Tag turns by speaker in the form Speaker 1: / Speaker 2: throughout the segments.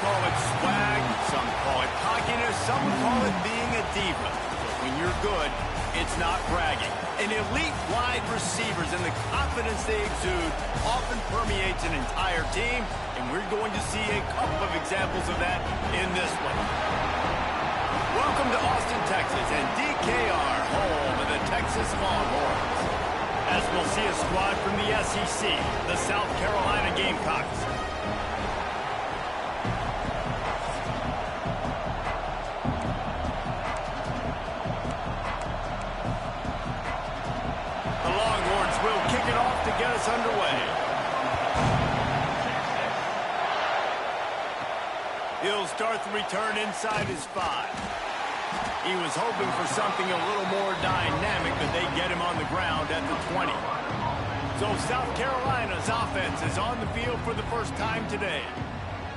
Speaker 1: call it swag, some call it cockiness, some would call it being a diva. But when you're good, it's not bragging. And elite wide receivers and the confidence they exude often permeates an entire team, and we're going to see a couple of examples of that in this one. Welcome to Austin, Texas, and DKR, home of the Texas Longhorns. As we'll see a squad from the SEC, the South Carolina Gamecocks. The Longhorns will kick it off to get us underway. He'll start the return inside his 5. He was hoping for something a little more dynamic, but they get him on the ground at the 20. So South Carolina's offense is on the field for the first time today.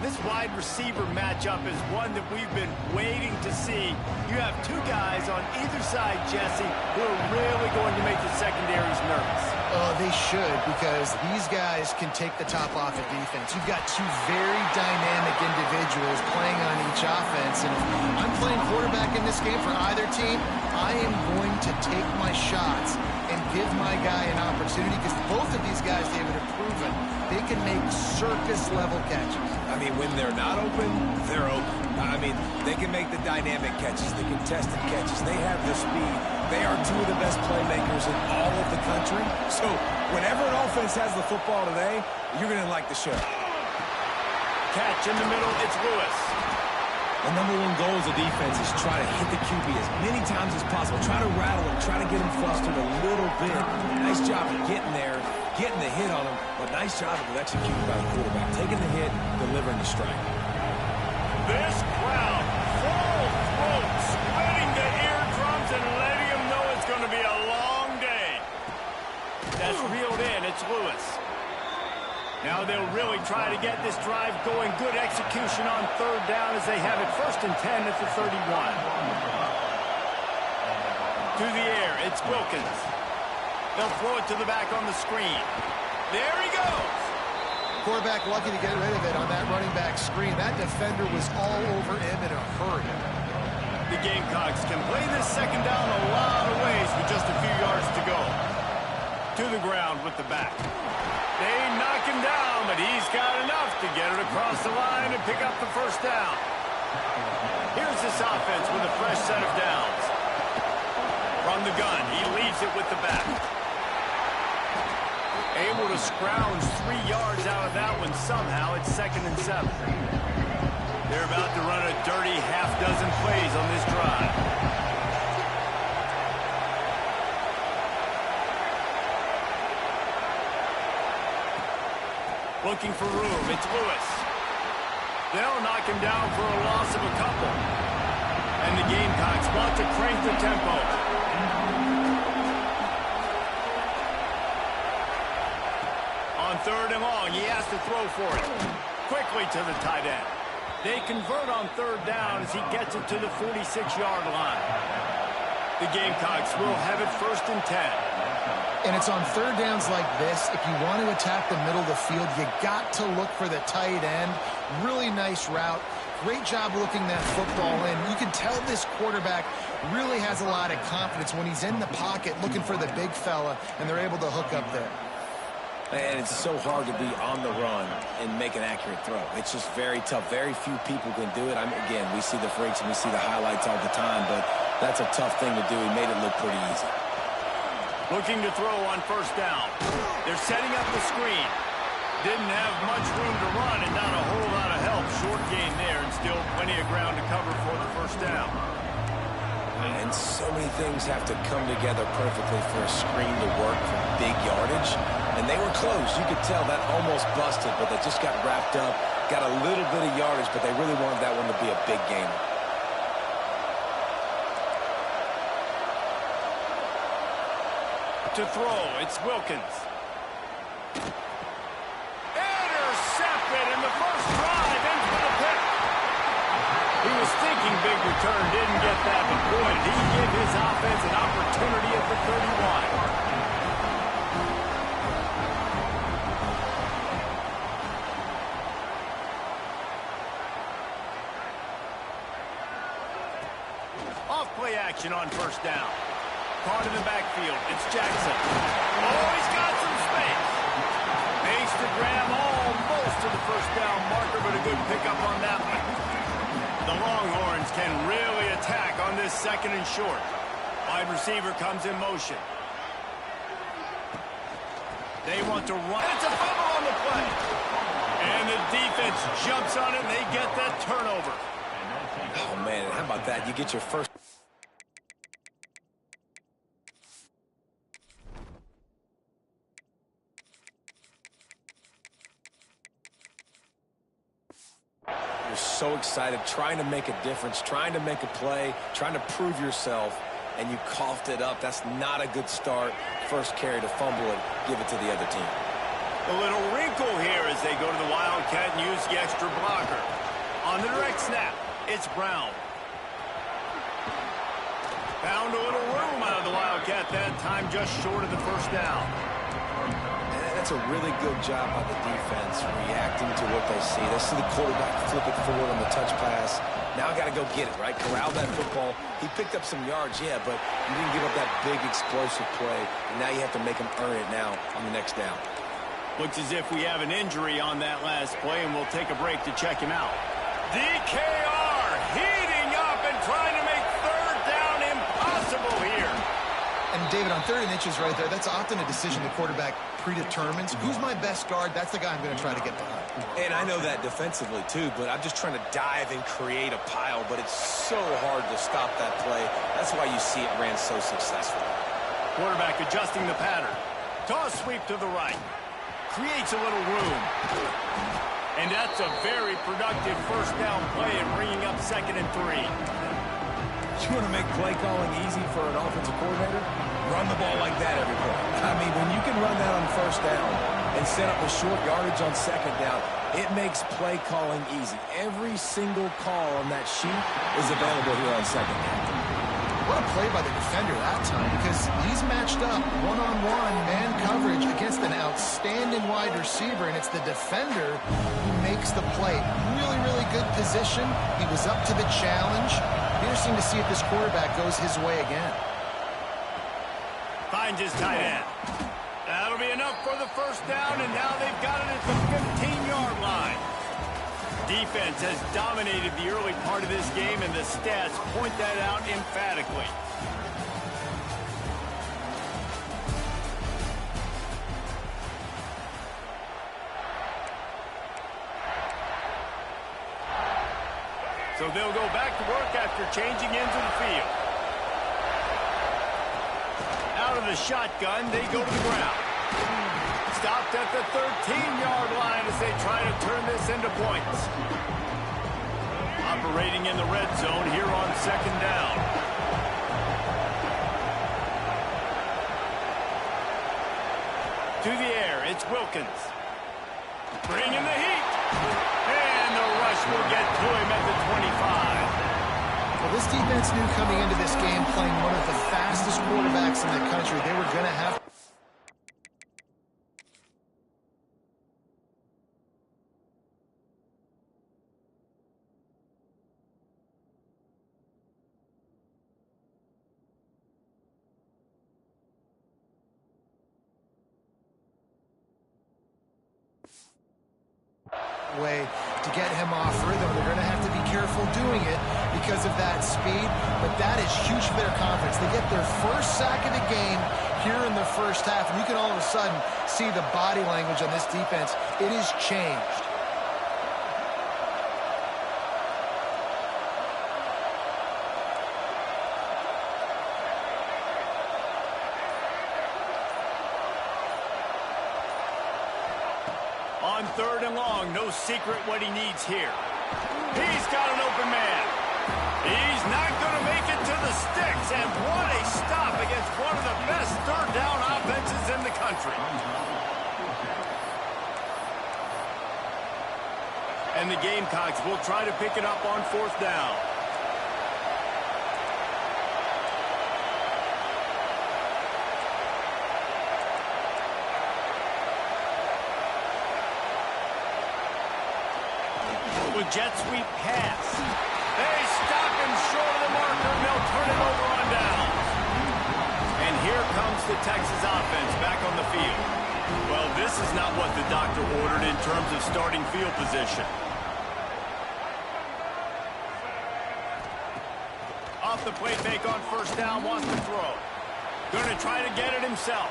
Speaker 1: This wide receiver matchup is one that we've been waiting to see. You have two guys on either side, Jesse, who are really going to make the secondaries nervous.
Speaker 2: Oh, they should, because these guys can take the top off of defense. You've got two very dynamic individuals playing on each offense, and if I'm playing quarterback in this game for either team, I am going to take my shots and give my guy an opportunity, because both of these guys, David, have proven they can make circus-level catches.
Speaker 3: I mean, when they're not open, they're open. I mean, they can make the dynamic catches, the contested catches. They have the speed. They are two of the best playmakers in all of the country. So whenever an offense has the football today, you're going to like the show.
Speaker 1: Catch in the middle, it's Lewis.
Speaker 3: The number one goal as a defense is try to hit the QB as many times as possible. Try to rattle him, try to get him flustered a little bit. Nice job of getting there, getting the hit on him, but nice job of executing by the quarterback. Taking the hit, delivering the strike.
Speaker 1: This crowd, full throat, splitting the eardrums and letting them know it's going to be a long day. That's reeled in, it's Lewis. Now they'll really try to get this drive going. Good execution on third down as they have it 1st and 10 at the 31. To the air, it's Wilkins. They'll throw it to the back on the screen. There he goes.
Speaker 2: Quarterback lucky to get rid of it on that running back screen. That defender was all over him in a hurry.
Speaker 1: The Gamecocks can play this second down a lot of ways with just a few yards to go. To the ground with the back. They knock him down, but he's got enough to get it across the line and pick up the first down. Here's this offense with a fresh set of downs. From the gun, he leaves it with the back. Able to scrounge 3 yards out of that one somehow. It's 2nd and 7. They're about to run a dirty half-dozen plays on this drive. Looking for room, it's Lewis. They'll knock him down for a loss of a couple. And the Gamecocks want to crank the tempo. On 3rd and long, he has to throw for it. Quickly to the tight end. They convert on 3rd down as he gets it to the 46-yard line. The Gamecocks will have it 1st and 10.
Speaker 2: And it's on 3rd downs like this, if you want to attack the middle of the field, you got to look for the tight end. Really nice route. Great job looking that football in. You can tell this quarterback really has a lot of confidence when he's in the pocket looking for the big fella, and they're able to hook up there.
Speaker 3: And it's so hard to be on the run and make an accurate throw. It's just very tough. Very few people can do it. Again, we see the freaks and we see the highlights all the time, but that's a tough thing to do. He made it look pretty easy.
Speaker 1: Looking to throw on 1st down. They're setting up the screen. Didn't have much room to run and not a whole lot of help. Short gain there and still plenty of ground to cover for the 1st down.
Speaker 3: And so many things have to come together perfectly for a screen to work for big yardage. And they were close. You could tell that almost busted, but they just got wrapped up, got a little bit of yardage, but they really wanted that one to be a big gainer.
Speaker 1: To throw, it's Wilkins. Intercepted in the first drive, in for the pick. He was thinking big return, didn't get that, but boy, did he give his offense an opportunity at the 31. action on first down. Caught in the backfield. It's Jackson. Oh, he's got some space. Makes the grab almost to the first down marker, but a good pickup on that one. The Longhorns can really attack on this second and short. Wide receiver comes in motion. They want to run. It's a fumble on the play. And the defense jumps on it, and they get that turnover.
Speaker 3: Oh, man, how about that? You get your first. You're so excited, trying to make a difference, trying to make a play, trying to prove yourself, and you coughed it up. That's not a good start. First carry to fumble it, give it to the other team.
Speaker 1: A little wrinkle here as they go to the Wildcat and use the extra blocker. On the direct snap, it's Brown. Found a little room out of the Wildcat that time, just short of the first down.
Speaker 3: That's a really good job by the defense, reacting to what they see. They see the quarterback flip it forward on the touch pass. Now I got to go get it, right? Corral that football. He picked up some yards, yeah, but you didn't give up that big explosive play. And now you have to make him earn it now on the next down.
Speaker 1: Looks as if we have an injury on that last play, and we'll take a break to check him out. DKR heating up and trying to make third down impossible here.
Speaker 2: And David, on 3rd and inches right there, that's often a decision the quarterback predetermines. Who's my best guard? That's the guy I'm going to try to get behind.
Speaker 3: And I know that defensively, too, but I'm just trying to dive and create a pile, but it's so hard to stop that play. That's why you see it ran so successful.
Speaker 1: Quarterback adjusting the pattern. Toss sweep to the right. Creates a little room. And that's a very productive first down play and bringing up 2nd and 3.
Speaker 3: You want to make play calling easy for an offensive coordinator? Run the ball like that every play. I mean, when you can run that on first down and set up a short yardage on 2nd down, it makes play calling easy. Every single call on that sheet is available here on 2nd down.
Speaker 2: What a play by the defender that time, because he's matched up one-on-one man coverage against an outstanding wide receiver, and it's the defender who makes the play. Really, really good position. He was up to the challenge. Interesting to see if this quarterback goes his way again.
Speaker 1: Finds his tight end. That'll be enough for the first down, and now they've got it at the 15-yard line. Defense has dominated the early part of this game, and the stats point that out emphatically. So they'll go back to work after changing into the field. Out of the shotgun, they go to the ground. Stopped at the 13-yard line as they try to turn this into points. Operating in the red zone here on 2nd down. To the air, it's Wilkins. Bringing the heat. And the rush will get to him at the 25.
Speaker 2: Well, this defense knew coming into this game, playing one of the fastest quarterbacks in the country, they were going to have way to get him off rhythm. They're going to have to be careful doing it because of that speed, but that is huge for their confidence. They get their first sack of the game here in the first half, and you can all of a sudden see the body language on this defense. It has changed.
Speaker 1: On 3rd and long, no secret what he needs here. He's got an open man. He's not going to make it to the sticks, and what a stop against one of the best 3rd down offenses in the country. And the Gamecocks will try to pick it up on 4th down. Jet sweep pass. They stop him short of the marker, and they'll turn it over on downs. And here comes the Texas offense back on the field. Well, this is not what the doctor ordered in terms of starting field position. Off the play fake on first down, wants to throw. Going to try to get it himself.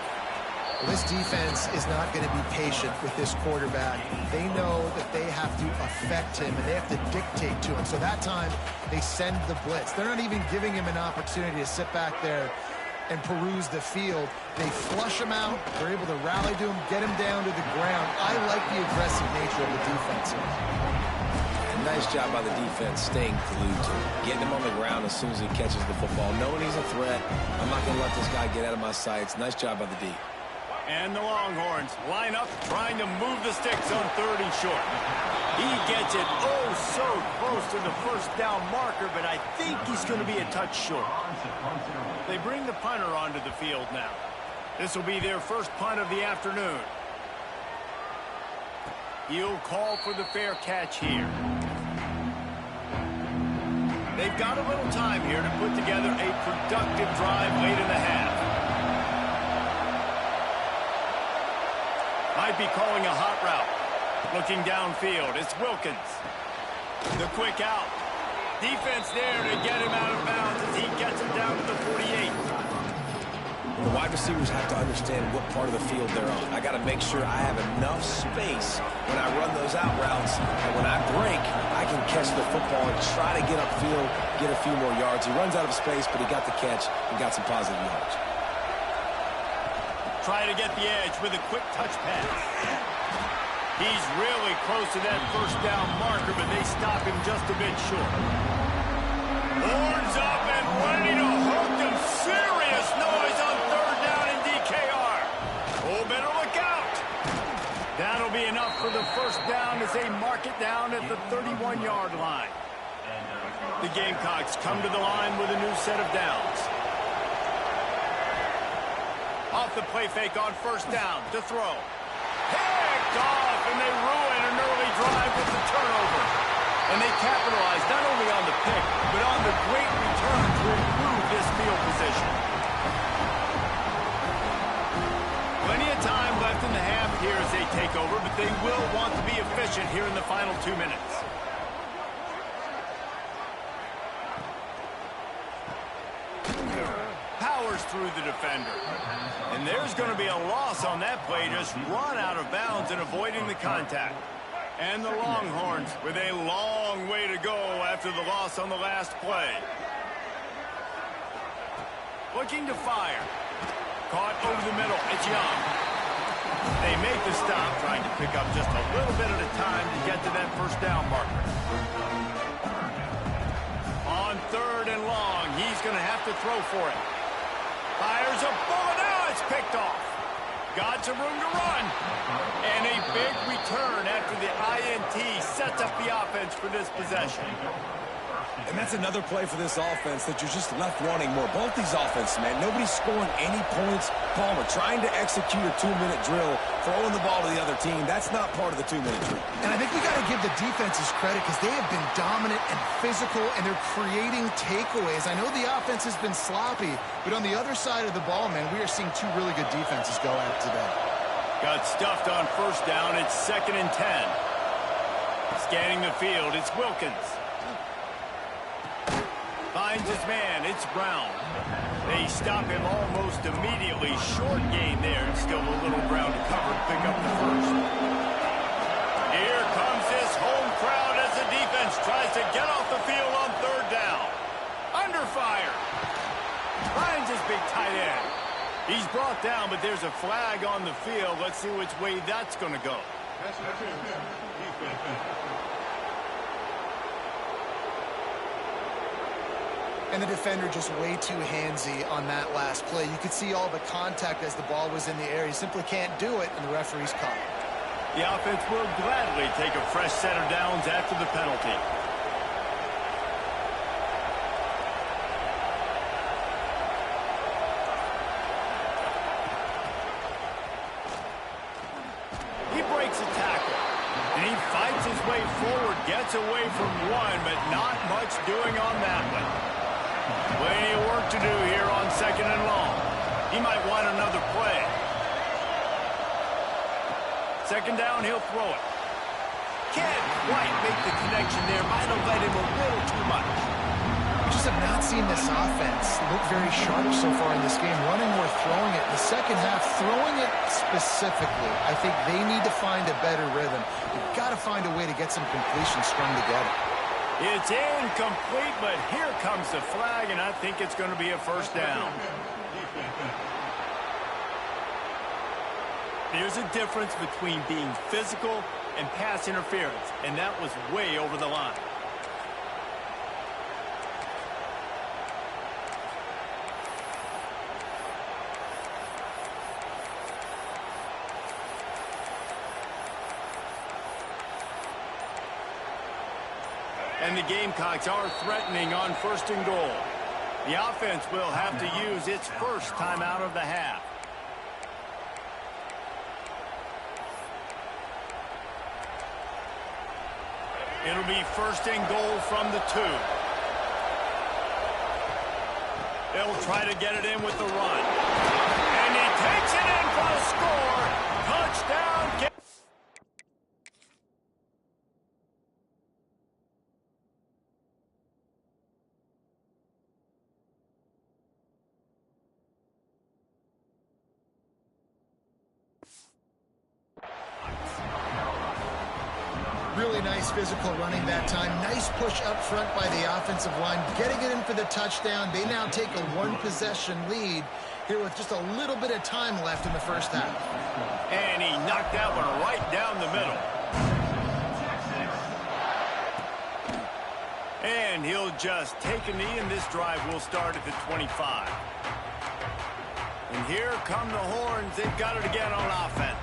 Speaker 2: Well, this defense is not going to be patient with this quarterback. They know that they have to affect him, and they have to dictate to him. So that time, they send the blitz. They're not even giving him an opportunity to sit back there and peruse the field. They flush him out. They're able to rally to him, get him down to the ground. I like the aggressive nature of the defense here.
Speaker 3: Nice job by the defense staying glued to him, getting him on the ground as soon as he catches the football, knowing he's a threat. I'm not going to let this guy get out of my sights. Nice job by the D.
Speaker 1: And the Longhorns line up, trying to move the sticks on 3rd and short. He gets it oh so close to the first down marker, but I think he's going to be a touch short. They bring the punter onto the field now. This will be their first punt of the afternoon. He'll call for the fair catch here. They've got a little time here to put together a productive drive late in the half. Might be calling a hot route. Looking downfield, it's Wilkins. The quick out. Defense there to get him out of bounds as he gets him down to the 48.
Speaker 3: The wide receivers have to understand what part of the field they're on. I got to make sure I have enough space when I run those out routes, and when I break, I can catch the football and try to get upfield, get a few more yards. He runs out of space, but he got the catch and got some positive yards.
Speaker 1: Try to get the edge with a quick touch pass. He's really close to that first down marker, but they stop him just a bit short. Horns up and ready to hook him. Serious noise on 3rd down in DKR. Oh, better look out. That'll be enough for the first down as they mark it down at the 31-yard line. The Gamecocks come to the line with a new set of downs. Off the play fake on first down to throw. Picked off, and they ruin an early drive with the turnover. And they capitalize not only on the pick, but on the great return to improve this field position. Plenty of time left in the half here as they take over, but they will want to be efficient here in the final 2 minutes. Powers through the defender. And there's going to be a loss on that play, just run out of bounds and avoiding the contact. And the Longhorns with a long way to go after the loss on the last play. Looking to fire. Caught over the middle. It's Young. They make the stop, trying to pick up just a little bit at a time to get to that first down marker. On 3rd and long, he's going to have to throw for it. Fires a bullet. Now it's picked off. Got some room to run. And a big return after the INT sets up the offense for this possession.
Speaker 3: And that's another play for this offense that you're just left wanting more. Both these offenses, man, nobody's scoring any points. Palmer trying to execute a 2-minute drill, throwing the ball to the other team. That's not part of the 2-minute drill.
Speaker 2: And I think we got to give the defenses credit because they have been dominant and physical, and they're creating takeaways. I know the offense has been sloppy, but on the other side of the ball, man, we are seeing 2 really good defenses go at it today.
Speaker 1: Got stuffed on first down. It's 2nd and 10. Scanning the field, it's Wilkins. Finds his man, it's Brown. They stop him almost immediately. Short gain there, and still a little ground to cover to pick up the first. Here comes this home crowd as the defense tries to get off the field on 3rd down. Under fire. Finds his big tight end. He's brought down, but there's a flag on the field. Let's see which way that's going to go.
Speaker 2: And the defender just way too handsy on that last play. You could see all the contact as the ball was in the air. He simply can't do it, and the referee's caught it.
Speaker 1: The offense will gladly take a fresh set of downs after the penalty. He breaks a tackle, and he fights his way forward, gets away from one, but not much doing on that one. Plenty of work to do here on 2nd and long. He might want another play. 2nd down, he'll throw it. Can't quite make the connection there. Might have led him a little too much.
Speaker 2: We just have not seen this offense look very sharp so far in this game, running or throwing it. In the second half, throwing it specifically, I think they need to find a better rhythm. You've got to find a way to get some completion strung together.
Speaker 1: It's incomplete, but here comes the flag, and I think it's going to be a 1st down. There's a difference between being physical and pass interference, and that was way over the line. And the Gamecocks are threatening on 1st and goal. The offense will have to use its first timeout of the half. It'll be 1st and goal from the 2. They'll try to get it in with the run. And he takes it in for a score. Touchdown.
Speaker 2: Really nice physical running that time. Nice push up front by the offensive line, getting it in for the touchdown. They now take a 1-possession lead here with just a little bit of time left in the 1st half.
Speaker 1: And he knocked that one right down the middle. And he'll just take a knee, and this drive will start at the 25. And here come the horns. They've got it again on offense.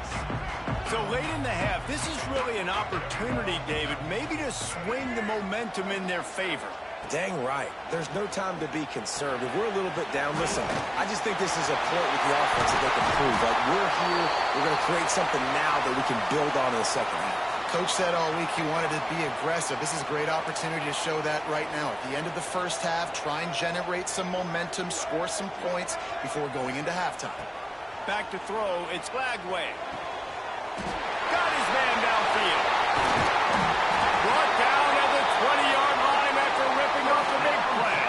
Speaker 1: So late in the half, this is really an opportunity, David, maybe to swing the momentum in their favor.
Speaker 3: Dang right. There's no time to be conservative. We're a little bit down. Listen, I just think this is a point with the offense that they can prove. Like, we're here, we're going to create something now that we can build on in the 2nd half.
Speaker 2: Coach said all week he wanted to be aggressive. This is a great opportunity to show that right now. At the end of the 1st half, try and generate some momentum, score some points before going into halftime.
Speaker 1: Back to throw, it's Flagway. Got his man downfield. Brought down at the 20-yard line after ripping off the big play.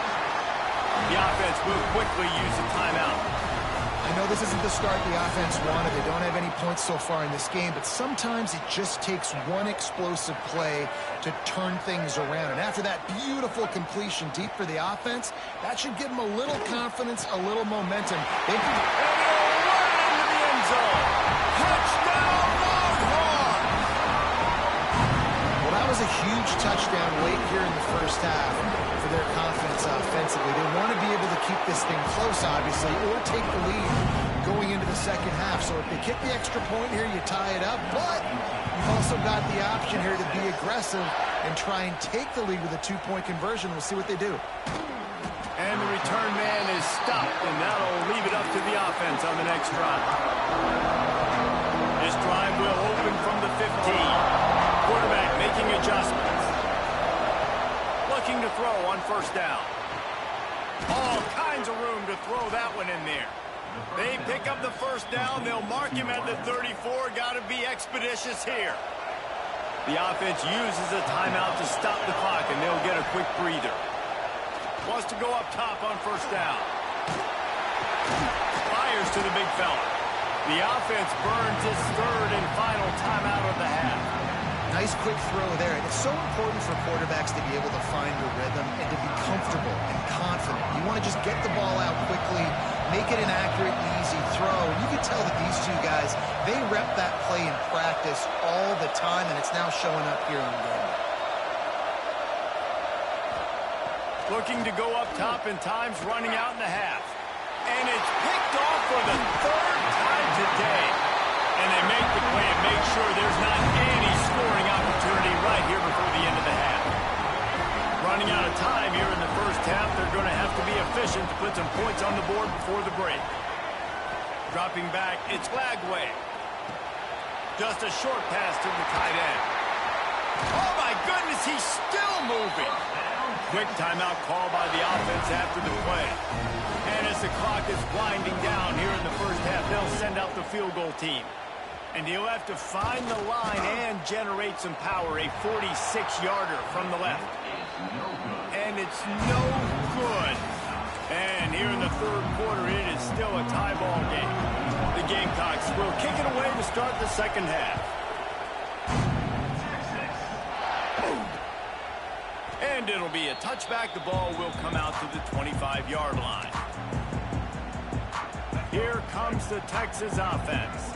Speaker 1: The offense will quickly use a timeout.
Speaker 2: I know this isn't the start the offense wanted. They don't have any points so far in this game, but sometimes it just takes one explosive play to turn things around. And after that beautiful completion deep for the offense, that should give them a little confidence, a little momentum.
Speaker 1: And he'll run into the end zone. Touchdown, Longhorns!
Speaker 2: Well, that was a huge touchdown late here in the 1st half for their confidence offensively. They want to be able to keep this thing close, obviously, or take the lead going into the 2nd half. So if they kick the extra point here, you tie it up. But you've also got the option here to be aggressive and try and take the lead with a 2-point conversion. We'll see what they do.
Speaker 1: And the return man is stopped, and that'll leave it up to the offense on the next drive. This drive will open from the 15. Quarterback making adjustments. Looking to throw on 1st down. All kinds of room to throw that one in there. They pick up the 1st down. They'll mark him at the 34. Got to be expeditious here. The offense uses a timeout to stop the clock, and they'll get a quick breather. Wants to go up top on 1st down. Fires to the big fella. The offense burns its 3rd and final timeout of the half.
Speaker 2: Nice quick throw there. And it's so important for quarterbacks to be able to find a rhythm and to be comfortable and confident. You want to just get the ball out quickly, make it an accurate and easy throw. And you can tell that these two guys, they rep that play in practice all the time, and it's now showing up here on game.
Speaker 1: Looking to go up top, and time's running out in the half. And it's picked off for the 3rd time today. And they make the play and make sure there's not any scoring opportunity right here before the end of the half. Running out of time here in the 1st half, they're going to have to be efficient to put some points on the board before the break. Dropping back, it's Flagway. Just a short pass to the tight end. Oh, my goodness, he's still moving. Quick timeout call by the offense after the play. And as the clock is winding down here in the first half, they'll send out the field goal team. And he'll have to find the line and generate some power. A 46-yarder from the left. And it's no good. And here in the third quarter, it is still a tie ball game. The Gamecocks will kick it away to start the second half. And it'll be a touchback. The ball will come out to the 25-yard line. Here comes the Texas offense.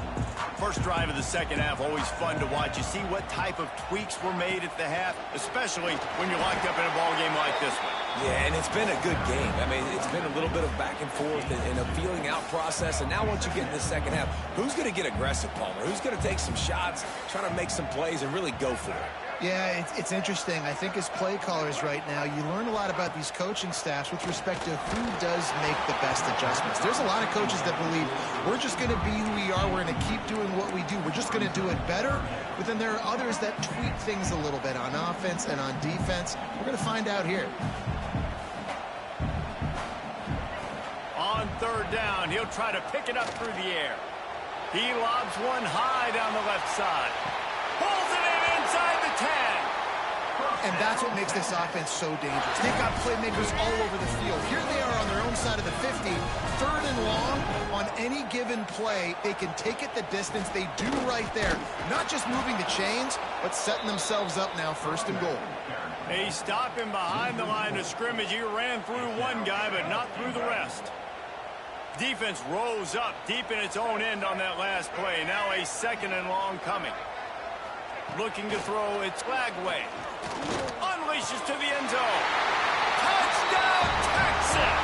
Speaker 1: First drive of the second half, always fun to watch. You see what type of tweaks were made at the half, especially when you're locked up in a ball game like this one.
Speaker 3: Yeah, and it's been a good game. I mean, it's been a little bit of back and forth and a feeling out process. And now once you get in the second half, who's going to get aggressive, Palmer? Who's going to take some shots, try to make some plays, and really go for it?
Speaker 2: Yeah, it's interesting. I think as play callers right now, you learn a lot about these coaching staffs with respect to who does make the best adjustments. There's a lot of coaches that believe we're just going to be who we are. We're going to keep doing what we do. We're just going to do it better. But then there are others that tweak things a little bit on offense and on defense. We're going to find out here.
Speaker 1: On third down, he'll try to pick it up through the air. He lobs one high down the left side. Pulls it in inside the 10.
Speaker 2: And that's what makes this offense so dangerous. They've got playmakers all over the field. Here they are on their own side of the 50. Third and long, on any given play, they can take it the distance. They do right there. Not just moving the chains, but setting themselves up now first and goal.
Speaker 1: He's stopping behind the line of scrimmage. He ran through one guy, but not through the rest. Defense rose up deep in its own end on that last play. Now a second and long coming. Looking to throw, it's Flagway. Unleashes to the end zone. Touchdown, Texas!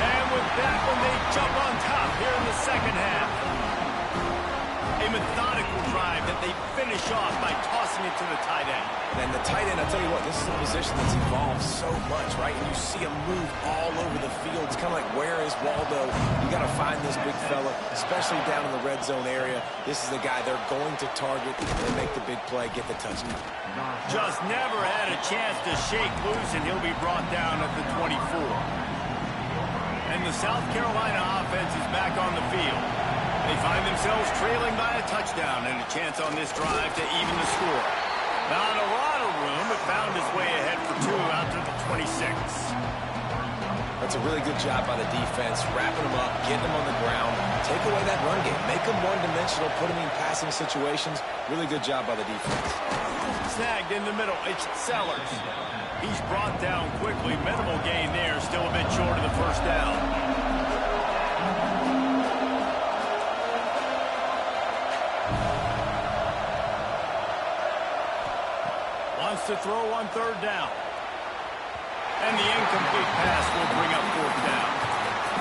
Speaker 1: And with that one, they jump on top here in the second half. A methodical drive that they finish off by tossing it to the tight end.
Speaker 3: And the tight end, I'll tell you what, this is a position that's evolved so much, right? And you see him move all over the field. It's kind of like, where is Waldo? You got to find this big fella, especially down in the red zone area. This is the guy they're going to target and make the big play, get the touchdown.
Speaker 1: Just never had a chance to shake loose, and he'll be brought down at the 24. And the South Carolina offense is back on the field. They find themselves trailing by a touchdown and a chance on this drive to even the score. Not a lot of room, but found his way ahead for two out to the 26.
Speaker 3: That's a really good job by the defense, wrapping them up, getting them on the ground, take away that run game, make them one-dimensional, put them in passing situations. Really good job by the defense.
Speaker 1: Snagged in the middle, it's Sellers. He's brought down quickly, minimal gain there, still a bit short of the first down. To throw on third down. And the incomplete pass will bring up fourth down.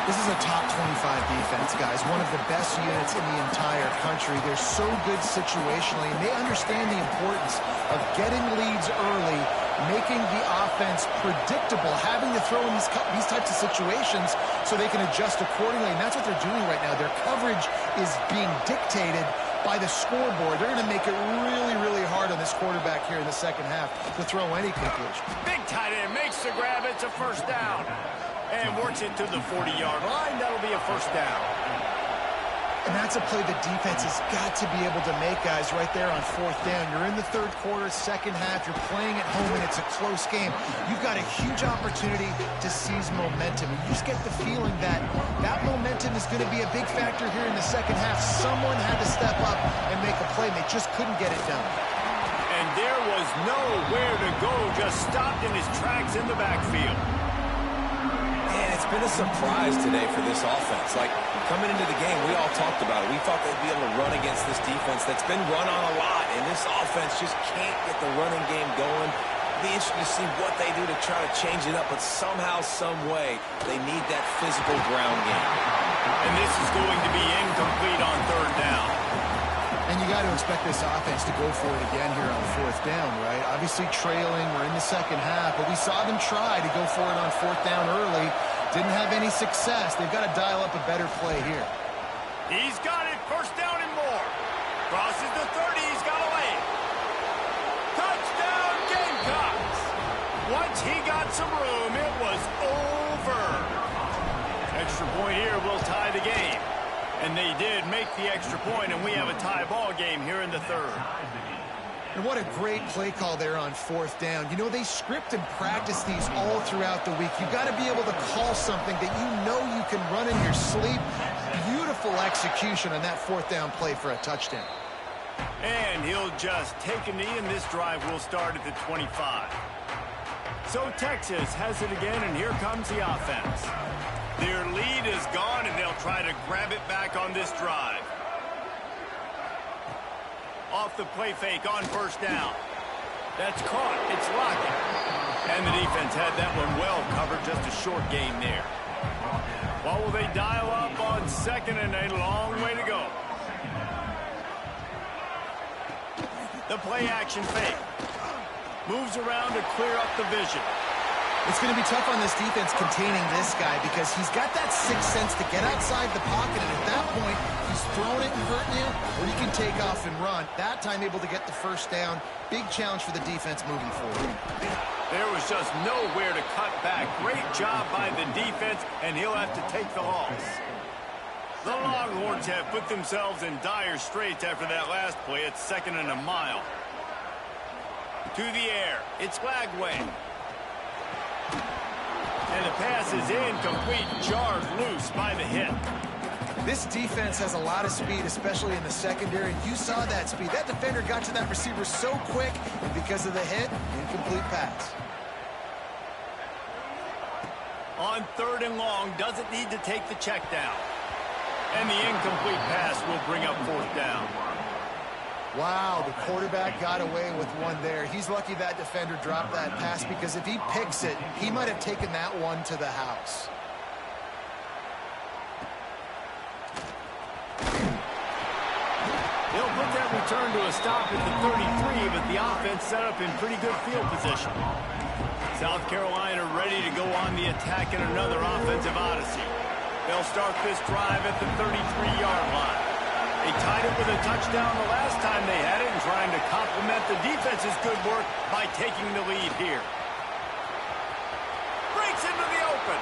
Speaker 2: This is a top 25 defense, guys. One of the best units in the entire country. They're so good situationally, and they understand the importance of getting leads early, making the offense predictable, having to throw in these types of situations so they can adjust accordingly. And that's what they're doing right now. Their coverage is being dictated by the scoreboard. They're going to make it really, really hard on this quarterback here in the second half to throw any conclusion.
Speaker 1: Big tight end makes the grab. It's a first down. And works it to the 40-yard line. That'll be a first down.
Speaker 2: And that's a play the defense has got to be able to make, guys, right there on fourth down. You're in the third quarter, second half. You're playing at home, and it's a close game. You've got a huge opportunity to seize momentum. You just get the feeling that that momentum is going to be a big factor here in the second half. Someone had to step up and make a play, and they just couldn't get it done.
Speaker 1: And there was nowhere to go, just stopped in his tracks in the backfield.
Speaker 3: And it's been a surprise today for this offense. Like, coming into the game, we all talked about it. We thought they'd be able to run against this defense that's been run on a lot, and this offense just can't get the running game going. It'll be interesting to see what they do to try to change it up, but somehow, some way, they need that physical ground game.
Speaker 1: And this is going to be incomplete on third down.
Speaker 2: And you got to expect this offense to go for it again here on fourth down, right? Obviously trailing, we're in the second half, but we saw them try to go for it on fourth down early. Didn't have any success. They've got to dial up a better play here.
Speaker 1: He's got it, first down and more. Crosses the 30, he's got a lane. Touchdown, Gamecocks! Once he got extra point here will tie the game. And they did make the extra point, and we have a tie ball game here in the third.
Speaker 2: And what a great play call there on fourth down. You know, they script and practice these all throughout the week. You've got to be able to call something that you know you can run in your sleep. Beautiful execution on that fourth down play for a touchdown.
Speaker 1: And he'll just take a knee, and this drive will start at the 25. So Texas has it again, and here comes the offense. Their lead is gone, and they'll try to grab it back on this drive. Off the play fake on first down. That's caught. It's locking. And the defense had that one well covered. Just a short gain there. What will they dial up on second and a long way to go? The play action fake. Moves around to clear up the vision.
Speaker 2: It's going to be tough on this defense containing this guy because he's got that sixth sense to get outside the pocket, and at that point, he's throwing it and hurting you, or he can take off and run. That time able to get the first down. Big challenge for the defense moving forward.
Speaker 1: There was just nowhere to cut back. Great job by the defense, and he'll have to take the loss. The Longhorns have put themselves in dire straits after that last play. It's second and a mile. To the air. It's Lagway. And the pass is incomplete, jarred loose by the hit.
Speaker 2: This defense has a lot of speed, especially in the secondary. You saw that speed. That defender got to that receiver so quick, and because of the hit, incomplete pass.
Speaker 1: On third and long, doesn't need to take the check down. And the incomplete pass will bring up fourth down.
Speaker 2: Wow, the quarterback got away with one there. He's lucky that defender dropped that pass because if he picks it, he might have taken that one to the house.
Speaker 1: They'll put that return to a stop at the 33, but the offense set up in pretty good field position. South Carolina ready to go on the attack in another offensive odyssey. They'll start this drive at the 33-yard line. They tied it with a touchdown the last time they had it and trying to complement the defense's good work by taking the lead here. Breaks into the open.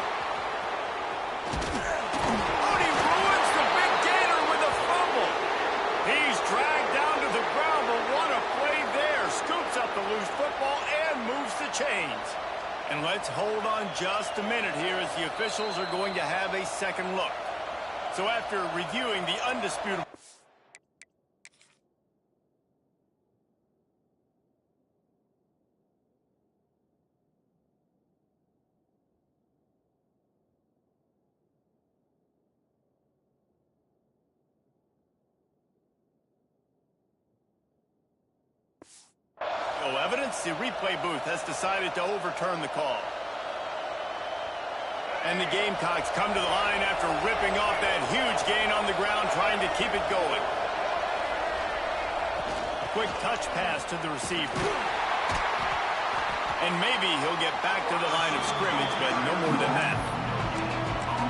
Speaker 1: Oh, he ruins the big gainer with a fumble. He's dragged down to the ground, but what a play there. Scoops up the loose football and moves the chains. And let's hold on just a minute here as the officials are going to have a second look. So after reviewing the undisputed... No evidence, the replay booth has decided to overturn the call. And the Gamecocks come to the line after ripping off that huge gain on the ground, trying to keep it going. Quick touch pass to the receiver. And maybe he'll get back to the line of scrimmage, but no more than that.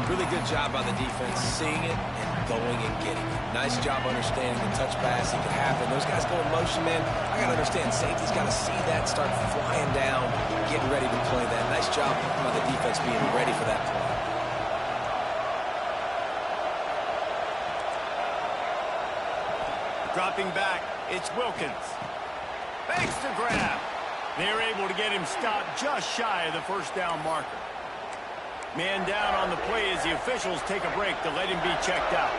Speaker 3: Really good job by the defense, seeing it and going and getting it. Nice job understanding the touch pass that could happen. Those guys go in motion, man. I got to understand, safety's got to see that, start flying down, getting ready to play that. Nice job by the defense being ready for that play.
Speaker 1: Dropping back, it's Wilkins. Fakes to grab. They're able to get him stopped just shy of the first down marker. Man down on the play as the officials take a break to let him be checked out.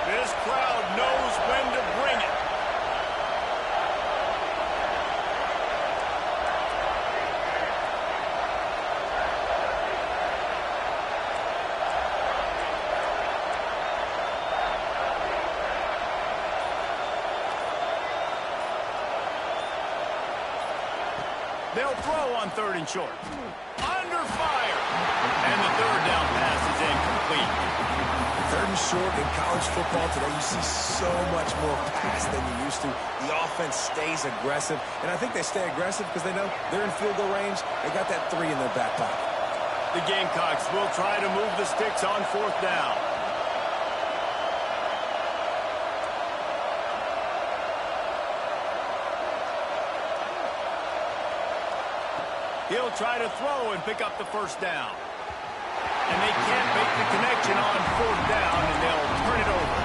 Speaker 1: This crowd knows when to bring it. They'll throw on third and short. Under fire. And the third down pass is incomplete.
Speaker 3: Third and short in college football today, you see so much more pass than you used to. The offense stays aggressive, and I think they stay aggressive because they know they're in field goal range. They got that 3 in their back pocket.
Speaker 1: The Gamecocks will try to move the sticks on fourth down. He'll try to throw and pick up the first down. And they can't make the connection on fourth down, and they'll turn it over.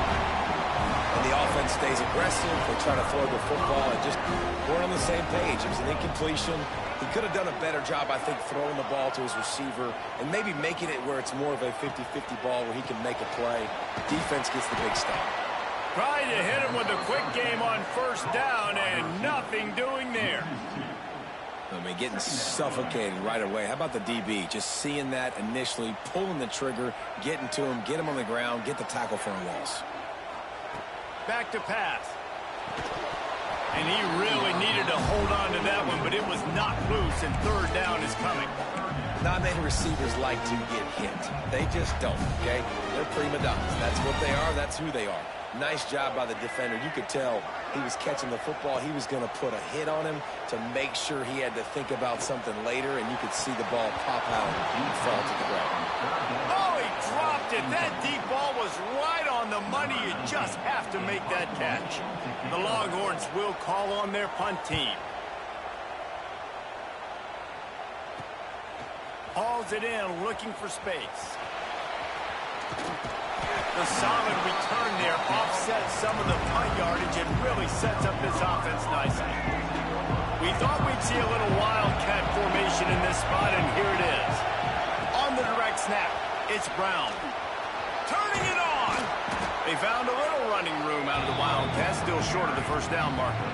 Speaker 3: And the offense stays aggressive. They try to throw the football and just weren't on the same page. It was an incompletion. He could have done a better job, I think, throwing the ball to his receiver and maybe making it where it's more of a 50-50 ball where he can make a play. Defense gets the big stop.
Speaker 1: Trying to hit him with a quick game on first down and nothing doing there.
Speaker 3: I mean, getting suffocated right away. How about the DB? Just seeing that initially, pulling the trigger, getting to him, get him on the ground, get the tackle for a loss.
Speaker 1: Back to pass. And he really needed to hold on to that one, but it was knocked loose, and third down is coming.
Speaker 3: Not many receivers like to get hit. They just don't, okay? They're prima donnas. That's what they are. That's who they are. Nice job by the defender. You could tell he was catching the football. He was going to put a hit on him to make sure he had to think about something later, and you could see the ball pop out and fall to the ground.
Speaker 1: Oh, he dropped it. That deep ball was right on the money. You just have to make that catch. The Longhorns will call on their punt team. Hauls it in, looking for space. The solid return there offsets some of the punt yardage and really sets up this offense nicely. We thought we'd see a little wildcat formation in this spot, and here it is. On the direct snap, it's Brown. Turning it on! They found a little running room out of the Wildcats, still short of the first down marker.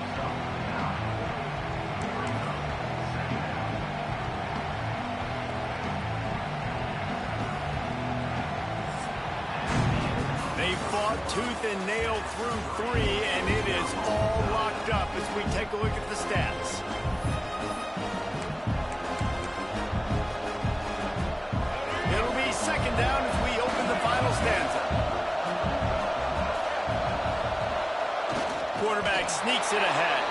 Speaker 1: They fought tooth and nail through three, and it is all locked up as we take a look at the stats. It'll be second down as we open the final stanza. Quarterback sneaks it ahead.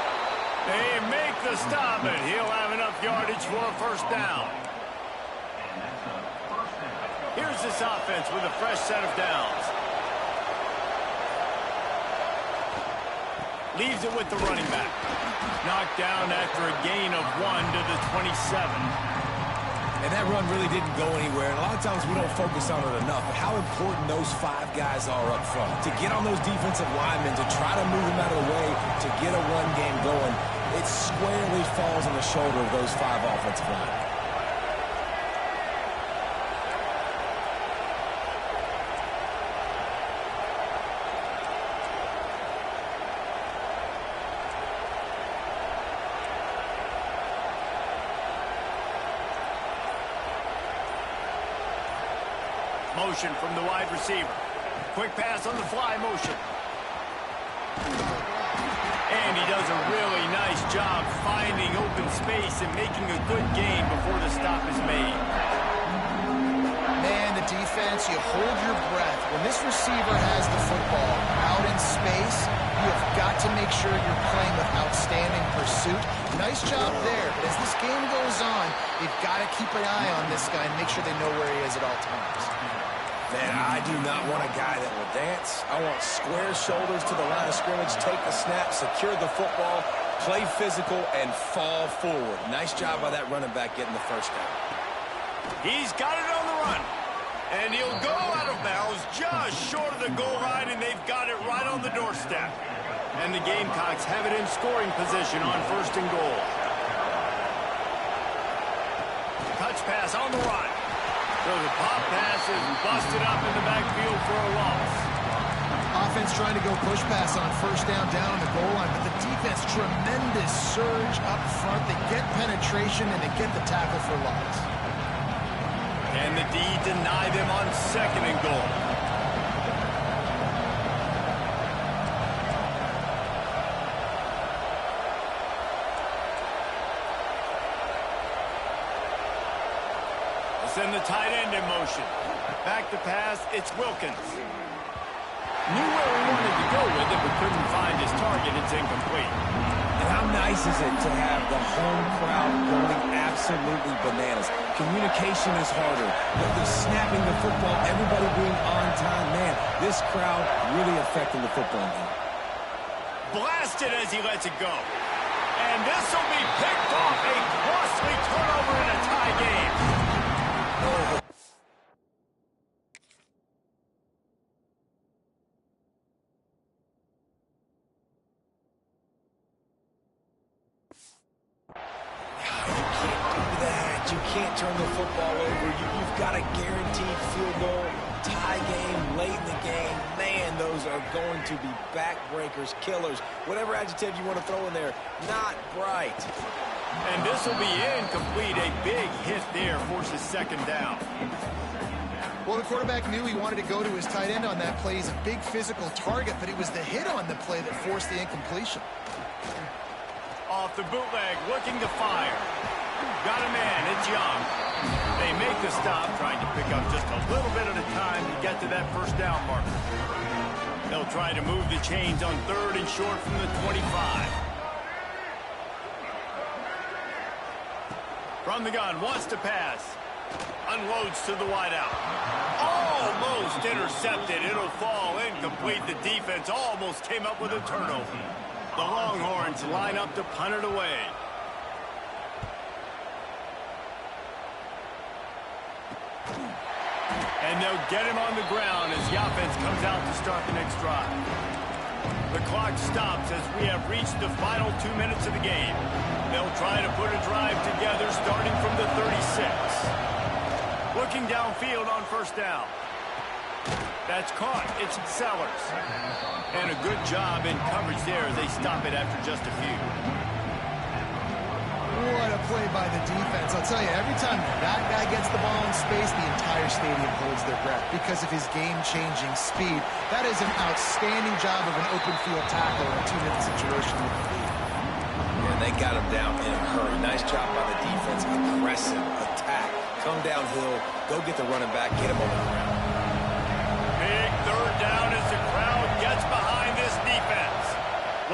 Speaker 1: They make the stop, and he'll have enough yardage for a first down. Here's this offense with a fresh set of downs. Leaves it with the running back. Knocked down after a gain of 1 to the 27.
Speaker 3: And that run really didn't go anywhere. And a lot of times we don't focus on it enough. But how important those 5 guys are up front. To get on those defensive linemen, to try to move them out of the way, to get a run game going, it squarely falls on the shoulder of those 5 offensive linemen.
Speaker 1: Motion from the wide receiver. Quick pass on the fly motion. And he does a really nice job finding open space and making a good gain before the stop is made.
Speaker 2: Man, the defense, you hold your breath. When this receiver has the football out in space, you have got to make sure you're playing with outstanding pursuit. Nice job there, but as this game goes on, you've got to keep an eye on this guy and make sure they know where he is at all times.
Speaker 3: Man, I do not want a guy that will dance. I want square shoulders to the line of scrimmage, take the snap, secure the football, play physical, and fall forward. Nice job by that running back getting the first down.
Speaker 1: He's got it on the run. And he'll go out of bounds just short of the goal line, and they've got it right on the doorstep. And the Gamecocks have it in scoring position on first and goal. Touch pass on the run. So the pop pass is busted up in the backfield for a loss.
Speaker 2: Offense trying to go push pass on first down on the goal line, but the defense, tremendous surge up front. They get penetration, and they get the tackle for loss.
Speaker 1: And the D deny them on second and goal. Send the tight end in motion. Back to pass, it's Wilkins. Knew where he wanted to go with it, but couldn't find his target. It's incomplete.
Speaker 3: And how nice is it to have the home crowd going absolutely bananas? Communication is harder. They're snapping the football, everybody being on time. Man, this crowd really affecting the football game.
Speaker 1: Blasted as he lets it go. And this will be picked off. A costly turnover in a tie game.
Speaker 3: but you can't turn the football over. You've got a guaranteed field goal, tie game, late in the game. Man, those are going to be backbreakers, killers, whatever adjective you want to throw in there. Not bright.
Speaker 1: And this will be incomplete. A big hit there forces second down.
Speaker 2: Well, the quarterback knew he wanted to go to his tight end on that play. He's a big physical target, but it was the hit on the play that forced the incompletion.
Speaker 1: Off the bootleg, looking to fire. Got a man, it's Young. They make the stop, trying to pick up just a little bit at a time to get to that first down marker. They'll try to move the chains on 3rd and short from the 25. From the gun, wants to pass. Unloads to the wideout. Almost intercepted. It'll fall incomplete. The defense almost came up with a turnover. The Longhorns line up to punt it away. And they'll get him on the ground as the offense comes out to start the next drive. The clock stops as we have reached the final 2 minutes of the game. They'll try to put a drive together starting from the 36. Looking downfield on first down. That's caught. It's Sellers. And a good job in coverage there as they stop it after just a few.
Speaker 2: What a play by the defense. I'll tell you, every time that guy gets the ball in space, the entire stadium holds their breath because of his game-changing speed. That is an outstanding job of an open field tackle in a 2-minute situation with the lead.
Speaker 3: Yeah, they got him down in a hurry. Nice job by the defense. Aggressive attack. Come downhill. Go get the running back. Get him on the ground.
Speaker 1: Big 3rd down as the crowd gets behind this defense.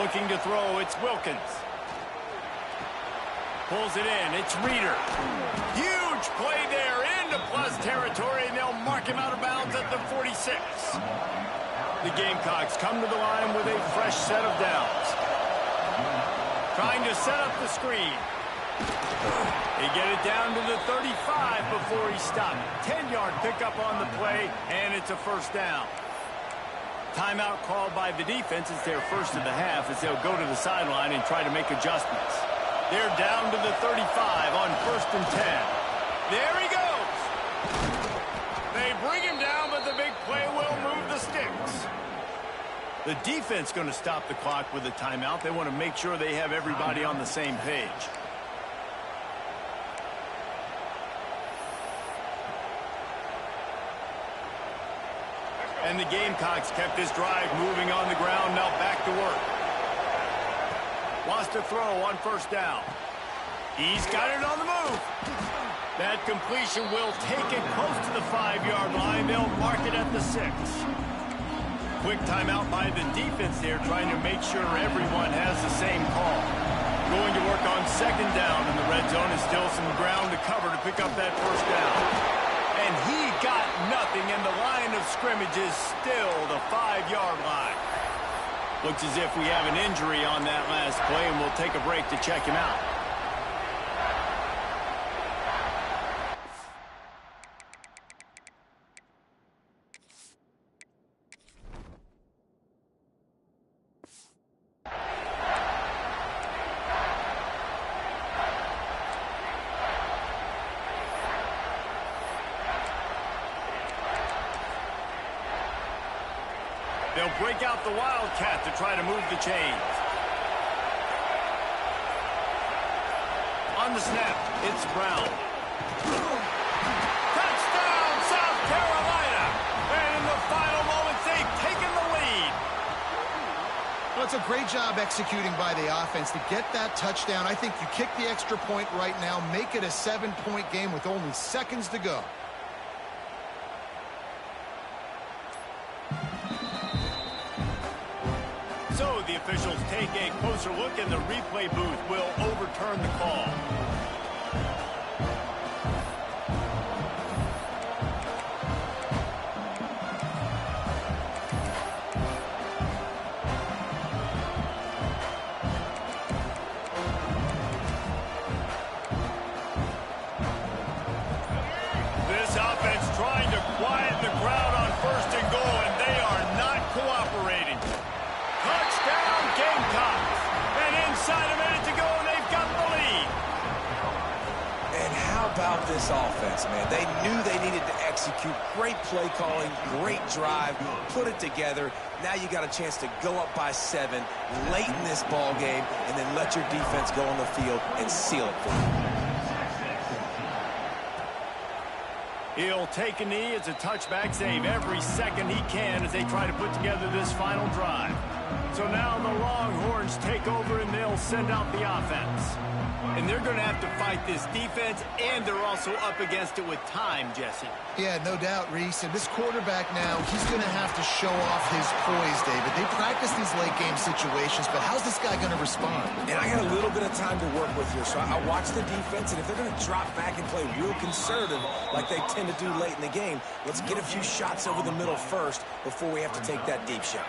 Speaker 1: Looking to throw, it's Wilkins. Pulls it in, it's Reeder. Huge play there into plus territory, and they'll mark him out of bounds at the 46. The Gamecocks come to the line with a fresh set of downs. Trying to set up the screen. They get it down to the 35 before he stopped. 10-yard pickup on the play, and it's a first down. Timeout called by the defense. It's their first of the half as they'll go to the sideline and try to make adjustments. They're down to the 35 on 1st and 10. There he goes. They bring him down, but the big play will move the sticks. The defense going to stop the clock with a timeout. They want to make sure they have everybody on the same page. And the Gamecocks kept this drive moving on the ground. Now back to work. Wants to throw on first down. He's got it on the move. That completion will take it close to the 5-yard line. They'll mark it at the 6. Quick timeout by the defense there, trying to make sure everyone has the same call. Going to work on 2nd down in the red zone. Is still some ground to cover to pick up that first down. And he got nothing, and the line of scrimmage is still the 5-yard line. Looks as if we have an injury on that last play, and we'll take a break to check him out. They'll break out the Wildcat to try to move the chains. On the snap, it's Brown. Touchdown, South Carolina! And in the final moments, they've taken the lead.
Speaker 2: Well, it's a great job executing by the offense to get that touchdown. I think you kick the extra point right now, make it a 7-point game with only seconds to go.
Speaker 1: So the officials take a closer look, and the replay booth will overturn the call. This offense trying to quiet the crowd on 1st and goal, and they are not cooperating. Touchdown, Gamecocks. And inside a minute to go, and they've got the lead.
Speaker 3: about this offense, man. They knew they needed to execute. Great play calling, great drive, put it together. Now you got a chance to go up by 7 late in this ball game and then let your defense go on the field and seal it for you.
Speaker 1: He'll take a knee as a touchback save every second he can as they try to put together this final drive. So now the Longhorns take over and they'll send out the offense. And they're going to have to fight this defense, and they're also up against it with time, Jesse.
Speaker 2: Yeah, no doubt, Reese. And this quarterback now, he's going to have to show off his poise, David. They practice these late-game situations, but how's this guy going to respond?
Speaker 3: And I got a little bit of time to work with here, so I watch the defense, and if they're going to drop back and play real conservative like they tend to do late in the game, let's get a few shots over the middle first before we have to take that deep shot.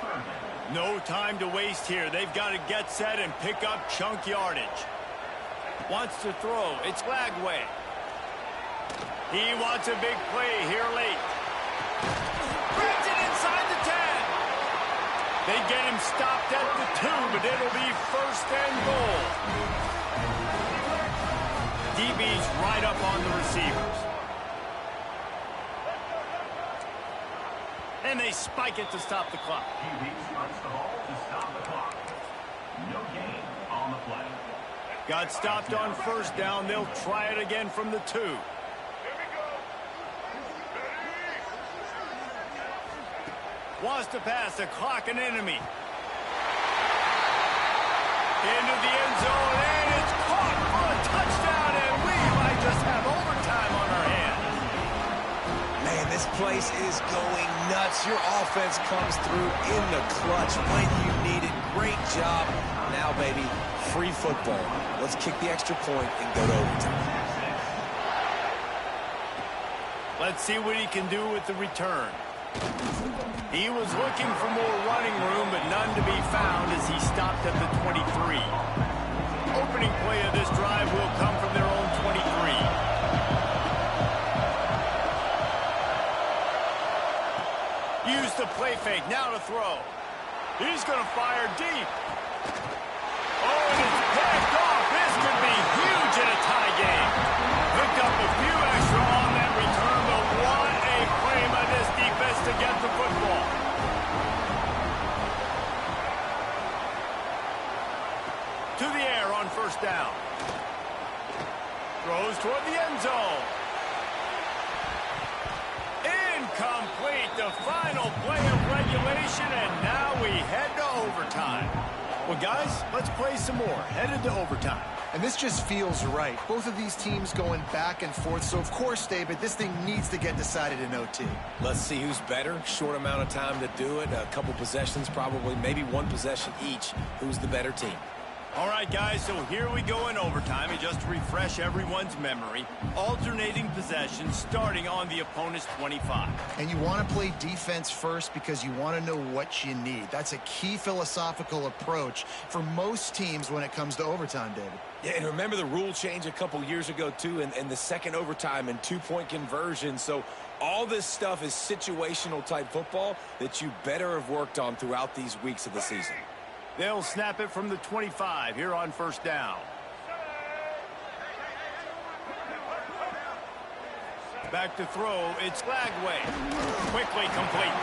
Speaker 1: No time to waste here. They've got to get set and pick up chunk yardage. Wants to throw. It's Lagway. He wants a big play here late. Brings it inside the 10. They get him stopped at the 2, but it'll be first and goal. DB's right up on the receivers. And they spike it to stop the clock.
Speaker 4: QB strikes the ball to stop the clock. No gain on the play.
Speaker 1: Got stopped on first down. They'll try it again from the 2. Wants to pass the clock an enemy. Into the end zone, and it's caught for a touchdown, and we might just have overtime on our hands.
Speaker 3: Man, this place is going nuts. Your offense comes through in the clutch when you need it. Great job. Now, baby, free football. Let's kick the extra point and go to overtime.
Speaker 1: Let's see what he can do with the return. He was looking for more running room, but none to be found as he stopped at the 23. Opening play of this drive will come from their own 23. Use the play fake, now to throw. He's going to fire deep. Oh, and it's picked off. This could be huge in a tie game. Picked up a few extra on that return, but what a play by this defense to get the football. To the air on first down. Throws toward the end zone. Incomplete, the final play of regulation, and now we head to overtime. Well, guys, let's play some more. Headed to overtime.
Speaker 2: And this just feels right. Both of these teams going back and forth. So, of course, David, this thing needs to get decided in OT.
Speaker 3: Let's see who's better. Short amount of time to do it. A couple possessions probably, maybe one possession each. Who's the better team?
Speaker 1: All right, guys, so here we go in overtime. And just to refresh everyone's memory, alternating possessions starting on the opponent's 25.
Speaker 2: And you want to play defense first because you want to know what you need. That's a key philosophical approach for most teams when it comes to overtime, David.
Speaker 3: Yeah, and remember the rule change a couple years ago, too, and the second overtime and two-point conversion. So all this stuff is situational-type football that you better have worked on throughout these weeks of the season.
Speaker 1: They'll snap it from the 25 here on first down. Back to throw, it's Lagway. Quickly complete.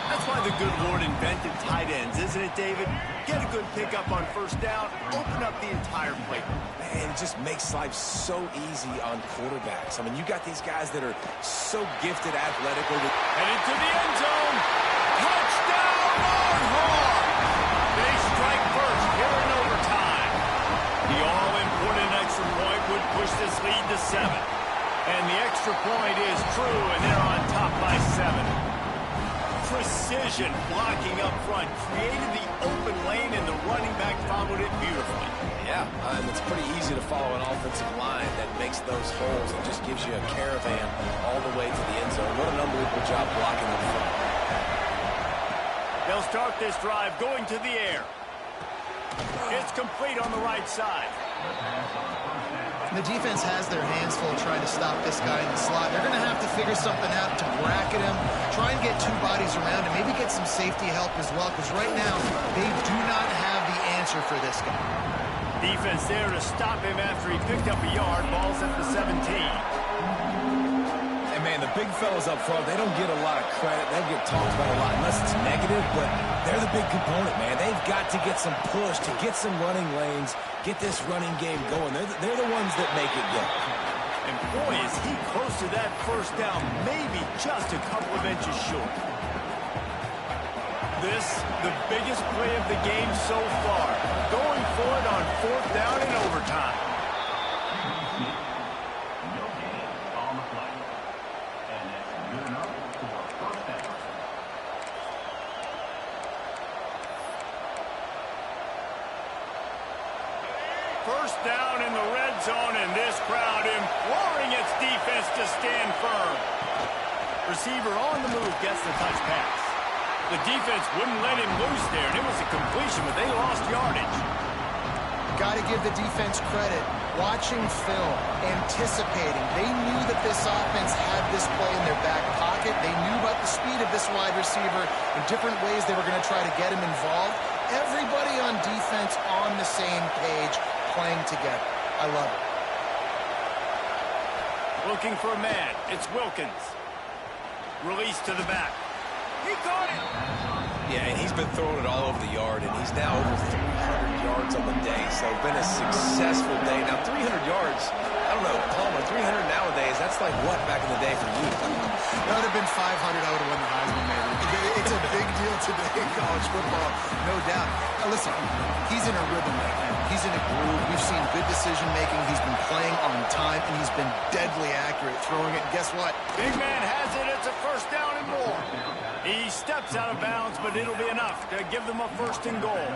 Speaker 1: That's why the good Lord invented tight ends, isn't it, David? Get a good pickup on first down, open up the entire plate.
Speaker 3: Man, it just makes life so easy on quarterbacks. I mean, you got these guys that are so gifted athletically.
Speaker 1: Headed to the end zone. Touchdown, Longhorns! They strike first here in overtime. The all-important extra point would push this lead to 7. And the extra point is true, and they're on top by 7. Precision blocking up front created the open lane, and the running back followed it beautifully.
Speaker 3: Yeah, and it's pretty easy to follow an offensive line that makes those holes and just gives you a caravan all the way to the end zone. What an unbelievable job blocking up front.
Speaker 1: They'll start this drive going to the air. It's complete on the right side.
Speaker 2: The defense has their hands full trying to stop this guy in the slot. They're going to have to figure something out to bracket him, try and get two bodies around him, maybe get some safety help as well, because right now they do not have the answer for this guy.
Speaker 1: Defense there to stop him after he picked up a yard. Ball's at the 17.
Speaker 3: And, man, the big fellas up front, they don't get a lot of credit. They don't get talked about a lot unless it's negative, but they're the big component, man. They've got to get some push, to get some running lanes, get this running game going. They're the ones that make it go.
Speaker 1: And, boy, is he close to that first down, maybe just a couple of inches short. This, the biggest play of the game so far. Going for it on 4th down in overtime.
Speaker 4: No gain on the play. And that's good enough for a first down.
Speaker 1: First down in the red zone, and this crowd imploring its defense to stand firm. Receiver on the move gets the touch pass. The defense wouldn't let him loose there, and it was a completion, but they lost yardage.
Speaker 2: Got to give the defense credit. Watching film, anticipating. They knew that this offense had this play in their back pocket. They knew about the speed of this wide receiver and different ways they were going to try to get him involved. Everybody on defense on the same page, playing together. I love it.
Speaker 1: Looking for a man. It's Wilkins. Release to the back. He caught it.
Speaker 3: Yeah, and he's been throwing it all over the yard, and he's now over 300 yards on the day. So been a successful day. Now, 300 yards, I don't know, Palmer, 300 nowadays, that's like what back in the day for you?
Speaker 2: That would have been 500. I would have won the Heisman, maybe. It's a big deal today in college football, no doubt. Now, listen, he's in a rhythm right now. He's in a groove. We've seen good decision-making. He's been playing on time, and he's been deadly accurate throwing it. And guess what?
Speaker 1: Big man has it. It's a first down and more. He steps out of bounds, but it'll be enough to give them a first and goal.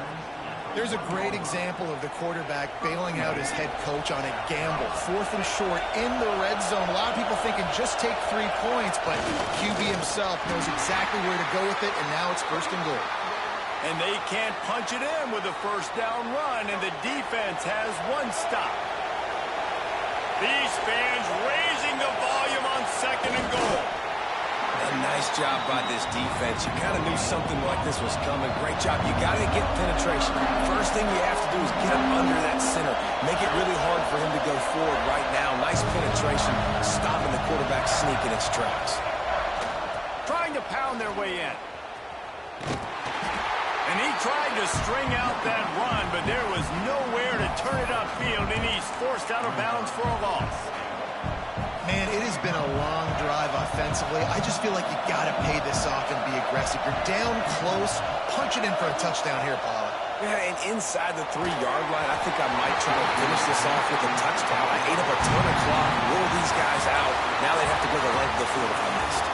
Speaker 2: There's a great example of the quarterback bailing out his head coach on a gamble. 4th and short in the red zone. A lot of people thinking just take 3 points, but QB himself knows exactly where to go with it, and now it's first and goal.
Speaker 1: And they can't punch it in with a first down run, and the defense has one stop. These fans raising the volume on 2nd and goal.
Speaker 3: A nice job by this defense. You kind of knew something like this was coming. Great job. You got to get penetration. First thing you have to do is get up under that center. Make it really hard for him to go forward right now. Nice penetration, stopping the quarterback sneak in its tracks.
Speaker 1: Trying to pound their way in. And he tried to string out that run, but there was nowhere to turn it upfield, and he's forced out of bounds for a loss.
Speaker 2: Man, it has been a long drive offensively. I just feel like you got to pay this off and be aggressive. You're down close. Punch it in for a touchdown here, Paula.
Speaker 3: Yeah, and inside the 3-yard line, I think I might try to finish this off with a touchdown. I ate up a ton of clock, roll these guys out. Now they have to go the length of the field if I missed.